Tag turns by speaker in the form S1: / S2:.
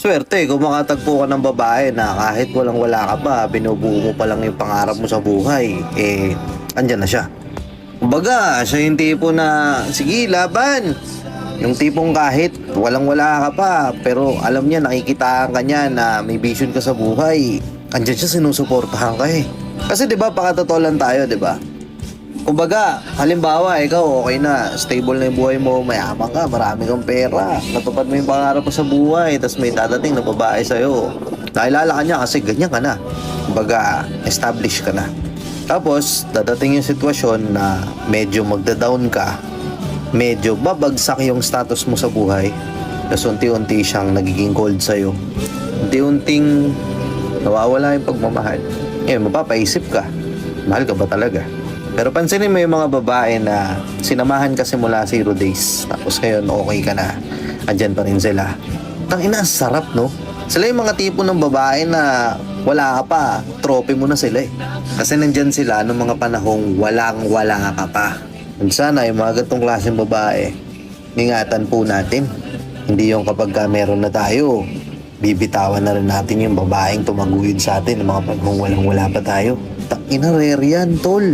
S1: Swerte kung makatagpo ka ng babae na kahit walang-wala ka pa, binubuo mo pa lang yung pangarap mo sa buhay, andyan na siya. Kumbaga, siya yung tipo na, sige, laban. Yung tipong kahit walang-wala ka pa, pero alam niya, nakikitaan ka niya na may vision ka sa buhay. Andyan siya, sinusuportahan ka eh. Kasi 'di ba, pakatotoo lang tayo, 'di ba? Kumbaga, halimbawa, ikaw okay na, stable na yung buhay mo, mayaman ka, marami kang pera, natupad mo yung pangarap mo sa buhay, tapos may dadating na babae sa'yo. Nakilala ka niya kasi ganyan ka na. Kumbaga, established ka na. Tapos, dadating yung sitwasyon na medyo magda-down ka, medyo babagsak yung status mo sa buhay, tapos unti-unti siyang nagiging cold sa'yo. Unti-unting nawawala yung pagmamahal. Ngayon, mapapaisip ka, mahal ka ba talaga? Pero pansinin mo yung mga babae na sinamahan ka simula 0 days. Tapos ngayon, okay ka na. Andyan pa rin sila. Tangina, sarap, no? Sila yung mga tipo ng babae na wala ka pa, trophy mo na sila eh. Kasi nandyan sila noong mga panahong walang-wala ka pa. And sana yung mga gatong klaseng babae, ingatan po natin. Hindi yung kapag meron na tayo, bibitawan na rin natin yung babaeng tumaguyod sa atin ng mga panahong walang-wala pa tayo. Tangina, rare yan, tol.